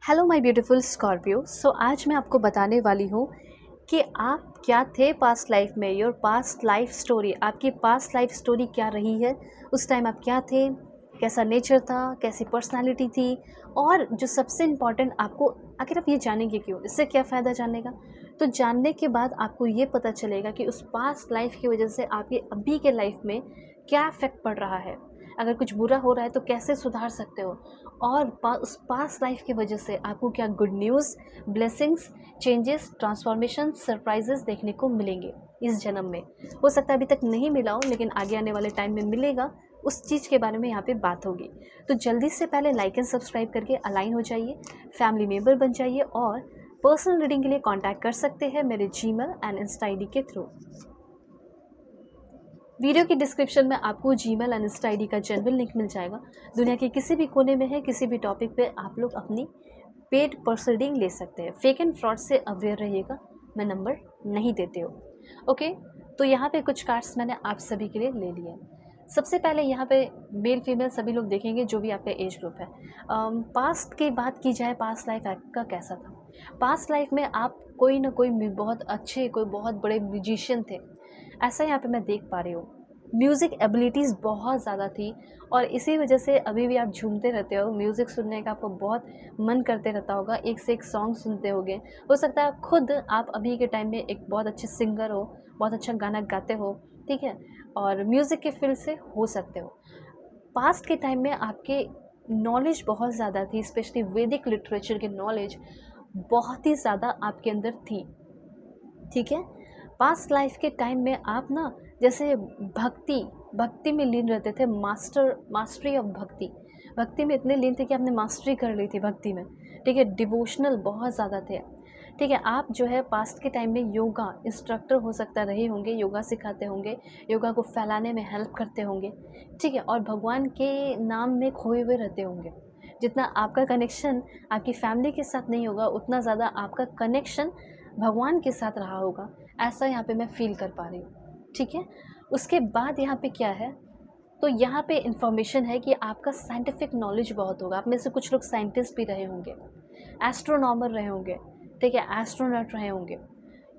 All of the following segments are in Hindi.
Hello my beautiful Scorpio. आज मैं आपको बताने वाली हूँ कि आप क्या थे पास्ट लाइफ में। योर पास्ट लाइफ स्टोरी, आपकी पास्ट लाइफ स्टोरी क्या रही है। उस टाइम आप क्या थे, कैसा नेचर था, कैसी पर्सनालिटी थी, और जो सबसे इम्पॉर्टेंट आपको, आखिर आप ये जानेंगे क्यों, इससे क्या फ़ायदा जानने का। तो जानने के बाद आपको ये पता चलेगा कि उस पास्ट लाइफ की वजह से आपके अभी के लाइफ में क्या इफ़ेक्ट पड़ रहा है। अगर कुछ बुरा हो रहा है तो कैसे सुधार सकते हो, और उस पास्ट लाइफ की वजह से आपको क्या good news, blessings, changes, transformation, surprises देखने को मिलेंगे इस जन्म में। हो सकता है अभी तक नहीं मिला हो, लेकिन आगे आने वाले टाइम में मिलेगा। उस चीज़ के बारे में यहाँ पे बात होगी। तो जल्दी से पहले लाइक एंड सब्सक्राइब करके अलाइन हो जाइए, फैमिली मेम्बर बन जाइए, और पर्सनल रीडिंग के लिए कांटेक्ट कर सकते हैं मेरे जीमेल एंड इंस्टा आईडी के थ्रू। वीडियो की डिस्क्रिप्शन में आपको जीमेल एंड इंस्टा आईडी का जेन्युइन लिंक मिल जाएगा। दुनिया के किसी भी कोने में है, किसी भी टॉपिक पे आप लोग अपनी पेड पर्सनल रीडिंग ले सकते हैं। फेक एंड फ्रॉड से अवेयर रहिएगा, मैं नंबर नहीं देते हो। ओके, तो यहाँ पे कुछ कार्ड्स मैंने आप सभी के लिए ले लिए हैं। सबसे पहले यहाँ पे मेल फीमेल सभी लोग देखेंगे, जो भी आपका एज ग्रुप है। पास्ट की बात की जाए, पास्ट लाइफ आपका कैसा था। पास्ट लाइफ में आप कोई ना कोई बहुत अच्छे, कोई बहुत बड़े म्यूजिशियन थे, ऐसा यहाँ पे मैं देख पा रही हूँ। म्यूज़िक एबिलिटीज़ बहुत ज़्यादा थी, और इसी वजह से अभी भी आप झूमते रहते हो। म्यूज़िक सुनने का आपको बहुत मन करते रहता होगा, एक से एक सॉन्ग सुनते होगे। हो सकता है खुद आप अभी के टाइम में एक बहुत अच्छे सिंगर हो, बहुत अच्छा गाना गाते हो, ठीक है, और म्यूज़िक के फील्ड से हो सकते हो। पास्ट के टाइम में आपके नॉलेज बहुत ज़्यादा थी, स्पेशली वैदिक लिटरेचर की नॉलेज बहुत ही ज़्यादा आपके अंदर थी, ठीक है। पास्ट लाइफ के टाइम में आप ना, जैसे भक्ति में लीन रहते थे। मास्टरी ऑफ भक्ति में इतने लीन थे कि आपने मास्टरी कर ली थी भक्ति में, ठीक है। डिवोशनल बहुत ज़्यादा थे, ठीक है। आप जो है पास्ट के टाइम में योगा इंस्ट्रक्टर हो सकता रहे होंगे, योगा सिखाते होंगे, योगा को फैलाने में हेल्प करते होंगे, ठीक है, और भगवान के नाम में खोए हुए रहते होंगे। जितना आपका कनेक्शन आपकी फैमिली के साथ नहीं होगा, उतना ज़्यादा आपका कनेक्शन भगवान के साथ रहा होगा, ऐसा यहाँ पे मैं फील कर पा रही हूँ, ठीक है। उसके बाद यहाँ पे क्या है, तो यहाँ पे इन्फॉर्मेशन है कि आपका साइंटिफिक नॉलेज बहुत होगा। आप में से कुछ लोग साइंटिस्ट भी रहे होंगे, एस्ट्रोनॉमर रहे होंगे, ठीक है, एस्ट्रोनॉट रहे होंगे।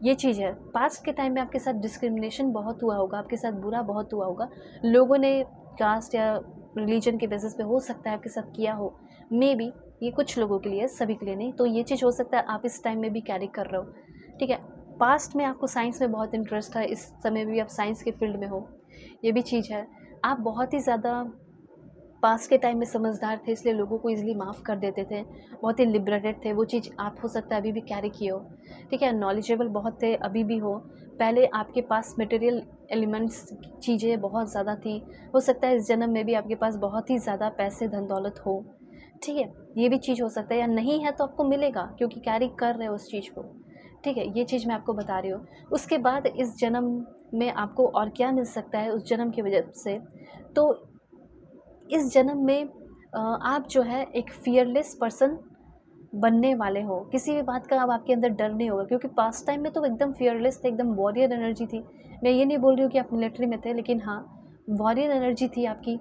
ये चीज़ है। पास्ट के टाइम में आपके साथ डिस्क्रिमिनेशन बहुत हुआ होगा, आपके साथ बुरा बहुत हुआ होगा। लोगों ने कास्ट या रिलीजन के बेसिस पे हो सकता है आपके साथ किया हो, मे बी। ये कुछ लोगों के लिए, सभी के लिए नहीं। तो ये चीज़ हो सकता है आप इस टाइम में भी कैरी कर रहे हो, ठीक है। पास्ट में आपको साइंस में बहुत इंटरेस्ट है, इस समय भी आप साइंस के फील्ड में हो, ये भी चीज़ है। आप बहुत ही ज़्यादा पास्ट के टाइम में समझदार थे, इसलिए लोगों को ईज़िली माफ़ कर देते थे, बहुत ही लिबरेटेड थे। वो चीज़ आप हो सकता है अभी भी कैरी किए हो, ठीक है। नॉलेजेबल बहुत थे, अभी भी हो। पहले आपके पास मटेरियल एलिमेंट्स चीज़ें बहुत ज़्यादा थी। हो सकता है इस जन्म में भी आपके पास बहुत ही ज़्यादा पैसे धन दौलत हो, ठीक है। ये भी चीज़ हो सकता है, या नहीं है तो आपको मिलेगा, क्योंकि कैरी कर रहे हो उस चीज़ को, ठीक है। ये चीज़ मैं आपको बता रही हूँ। उसके बाद इस जन्म में आपको और क्या मिल सकता है उस जन्म की वजह से, तो इस जन्म में आप जो है एक फियरलेस पर्सन बनने वाले हो। किसी भी बात का अब आपके अंदर डर नहीं होगा, क्योंकि पास्ट टाइम में तो एकदम फियरलेस थे, एकदम वॉरियर एनर्जी थी। मैं ये नहीं बोल रही हूँ कि आप मिलिट्री में थे, लेकिन हाँ, वॉरियर एनर्जी थी आपकी,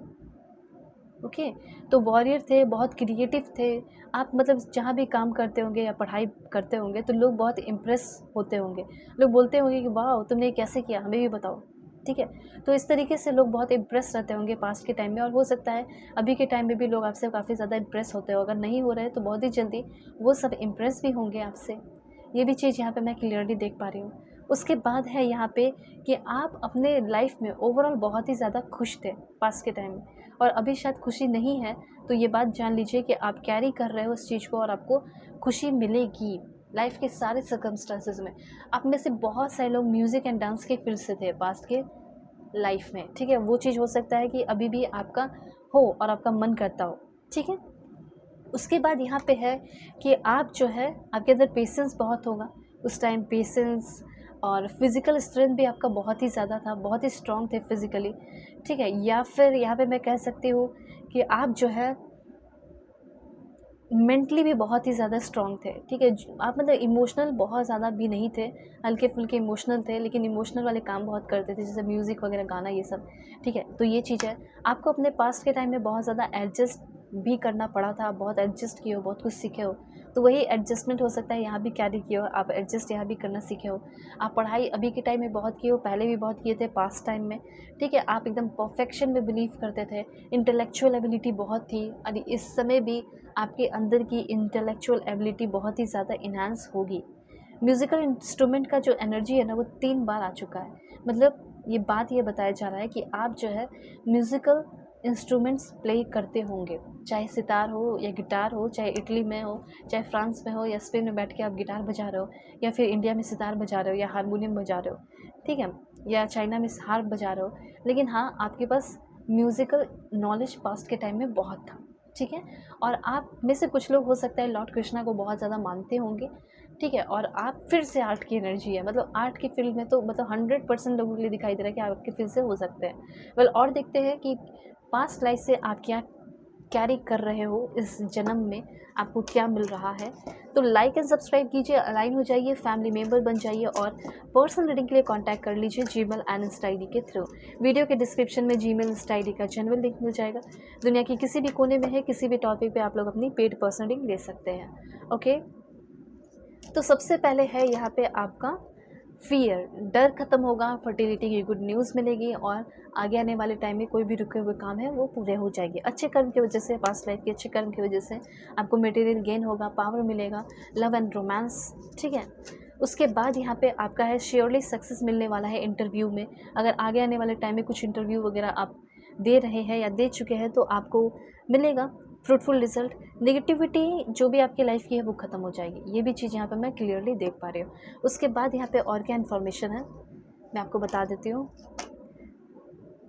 ओके। तो वॉरियर थे, बहुत क्रिएटिव थे आप। मतलब जहाँ भी काम करते होंगे या पढ़ाई करते होंगे, तो लोग बहुत इम्प्रेस होते होंगे। लोग बोलते होंगे कि वाह, तुमने ये कैसे किया, हमें भी बताओ, ठीक है। तो इस तरीके से लोग बहुत इम्प्रेस रहते होंगे पास्ट के टाइम में, और हो सकता है अभी के टाइम में भी लोग आपसे काफ़ी ज़्यादा इम्प्रेस होते हो। अगर नहीं हो रहे तो बहुत ही जल्दी वो सब इम्प्रेस भी होंगे आपसे। ये भी चीज़ यहाँ पे मैं क्लियरली देख पा रही हूँ। उसके बाद है यहाँ पे कि आप अपने लाइफ में ओवरऑल बहुत ही ज़्यादा खुश थे पास्ट के टाइम में, और अभी शायद खुशी नहीं है। तो ये बात जान लीजिए कि आप कैरी कर रहे हो उस चीज़ को, और आपको खुशी मिलेगी लाइफ के सारे सर्कमस्टांसेस में। आप में से बहुत सारे लोग म्यूज़िक एंड डांस के फील्ड से थे पास्ट के लाइफ में, ठीक है। वो चीज़ हो सकता है कि अभी भी आपका हो और आपका मन करता हो, ठीक है। उसके बाद यहाँ पे है कि आप जो है, आपके अंदर पेशेंस बहुत होगा उस टाइम। पेशेंस और फिज़िकल स्ट्रेंथ भी आपका बहुत ही ज़्यादा था, बहुत ही स्ट्रॉन्ग थे फिज़िकली, ठीक है। या फिर यहाँ पे मैं कह सकती हूँ कि आप जो है मेंटली भी बहुत ही ज़्यादा स्ट्रॉन्ग थे, ठीक है। आप मतलब इमोशनल बहुत ज़्यादा भी नहीं थे, हल्के फुल्के इमोशनल थे, लेकिन इमोशनल वाले काम बहुत करते थे, जैसे म्यूज़िक वगैरह गाना, ये सब, ठीक है। तो ये चीज़ है। आपको अपने पास्ट के टाइम में बहुत ज़्यादा एडजस्ट भी करना पड़ा था, आप बहुत एडजस्ट किए हो, बहुत कुछ सीखे हो, तो वही एडजस्टमेंट हो सकता है यहाँ भी कैरी किए हो, आप एडजस्ट यहाँ भी करना सीखे हो। आप पढ़ाई अभी के टाइम में बहुत किए हो, पहले भी बहुत किए थे पास्ट टाइम में, ठीक है। आप एकदम परफेक्शन में बिलीव करते थे, इंटेलेक्चुअल एबिलिटी बहुत थी, और इस समय भी आपके अंदर की इंटेलेक्चुअल एबिलिटी बहुत ही ज़्यादा इन्हांस होगी। म्यूज़िकल इंस्ट्रूमेंट का जो एनर्जी है ना, वो 3 बार आ चुका है। मतलब ये बात ये बताया जा रहा है कि आप जो है म्यूज़िकल इंस्ट्रूमेंट्स प्ले करते होंगे, चाहे सितार हो या गिटार हो, चाहे इटली में हो, चाहे फ्रांस में हो, या स्पेन में बैठ के आप गिटार बजा रहे हो, या फिर इंडिया में सितार बजा रहे हो या हारमोनियम बजा रहे हो, ठीक है, या चाइना में हार्प बजा रहे हो। लेकिन हाँ, आपके पास म्यूज़िकल नॉलेज पास्ट के टाइम में बहुत था, ठीक है। और आप में से कुछ लोग हो सकता है लॉर्ड कृष्णा को बहुत ज़्यादा मानते होंगे, ठीक है। और आप फिर से आर्ट की एनर्जी है, मतलब आर्ट की फील्ड में तो मतलब 100% लोगों के लिए दिखाई दे रहा है कि आपके फील्ड से हो सकते हैं। वेल, और देखते हैं कि पास्ट लाइफ से आप क्या कैरी कर रहे हो, इस जन्म में आपको क्या मिल रहा है। तो लाइक एंड सब्सक्राइब कीजिए, अलाइन हो जाइए, फैमिली मेम्बर बन जाइए, और पर्सनल रीडिंग के लिए कांटेक्ट कर लीजिए जीमेल एंड इंस्टा आईडी के थ्रू। वीडियो के डिस्क्रिप्शन में जीमेल इंस्टा आईडी का जेन्युइन लिंक मिल जाएगा। दुनिया की किसी भी कोने में है, किसी भी टॉपिक पे आप लोग अपनी पेड पर्सनल रीडिंग ले सकते हैं। ओके, तो सबसे पहले है यहाँ पे आपका फियर, डर खत्म होगा, फर्टिलिटी की गुड न्यूज़ मिलेगी, और आगे आने वाले टाइम में कोई भी रुके हुए काम है वो पूरे हो जाएंगे अच्छे कर्म की वजह से। पास्ट लाइफ के अच्छे कर्म की वजह से आपको मटेरियल गेन होगा, पावर मिलेगा, लव एंड रोमांस, ठीक है। उसके बाद यहाँ पे आपका है श्योरली सक्सेस मिलने वाला है इंटरव्यू में। अगर आगे आने वाले टाइम में कुछ इंटरव्यू वगैरह आप दे रहे हैं या दे चुके हैं, तो आपको मिलेगा फ्रूटफुल रिजल्ट। नेगेटिविटी जो भी आपकी लाइफ की है वो ख़त्म हो जाएगी, ये भी चीज़ यहाँ पे मैं क्लियरली देख पा रही हूँ। उसके बाद यहाँ पे और क्या इन्फॉर्मेशन है मैं आपको बता देती हूँ।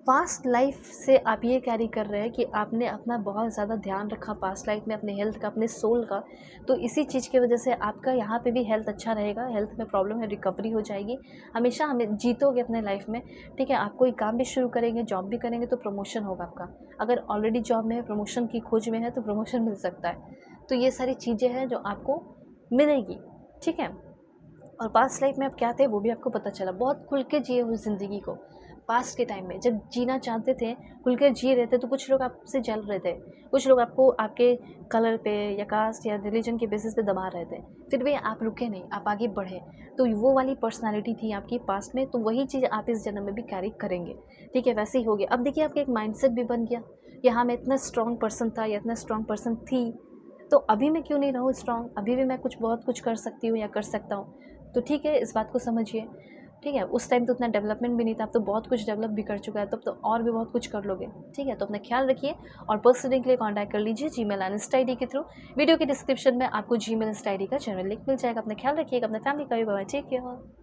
पास्ट लाइफ से आप ये कैरी कर रहे हैं कि आपने अपना बहुत ज़्यादा ध्यान रखा पास्ट लाइफ में, अपने हेल्थ का, अपने सोल का, तो इसी चीज़ की वजह से आपका यहाँ पे भी हेल्थ अच्छा रहेगा। हेल्थ में प्रॉब्लम है, रिकवरी हो जाएगी, हमेशा हमें जीतोगे अपने लाइफ में, ठीक है। आप कोई काम भी शुरू करेंगे, जॉब भी करेंगे, तो प्रमोशन होगा आपका। अगर ऑलरेडी जॉब में है, प्रमोशन की खोज में है, तो प्रमोशन मिल सकता है। तो ये सारी चीज़ें हैं जो आपको मिलेगी, ठीक है। और पास्ट लाइफ में आप क्या थे वो भी आपको पता चला, बहुत खुल के जिए हुए ज़िंदगी को। पास्ट के टाइम में जब जीना चाहते थे, खुल कर जी रहे थे, तो कुछ लोग आपसे जल रहे थे, कुछ लोग आपको आपके कलर पे या कास्ट या रिलीजन के बेसिस पे दबा रहे थे, फिर भी आप रुके नहीं, आप आगे बढ़े। तो वो वाली पर्सनालिटी थी आपकी पास्ट में, तो वही चीज़ आप इस जन्म में भी कैरी करेंगे, ठीक है। वैसे ही हो गया। अब देखिए आपका एक माइंडसेट भी बन गया कि हाँ, मैं इतना स्ट्रॉन्ग पर्सन था या इतना स्ट्रॉन्ग पर्सन थी, तो अभी मैं क्यों नहीं रहूँ स्ट्रॉन्ग, अभी भी मैं कुछ बहुत कुछ कर सकती हूँ या कर सकता हूँ। तो ठीक है, इस बात को समझिए, ठीक है। उस टाइम तो उतना डेवलपमेंट भी नहीं था, अब तो बहुत कुछ डेवलप भी कर चुका है, तब तो और भी बहुत कुछ कर लोगे, ठीक है। तो अपना ख्याल रखिए, और पर्सनल के लिए कांटेक्ट कर लीजिए जीमेल एंड इंस्टा आईडी के थ्रू। वीडियो के डिस्क्रिप्शन में आपको जीमेल इंस्टा आईडी का चैनल लिंक मिल जाएगा। अपना ख्याल रखिएगा, अपने फैमिली का भी। Bye, take care.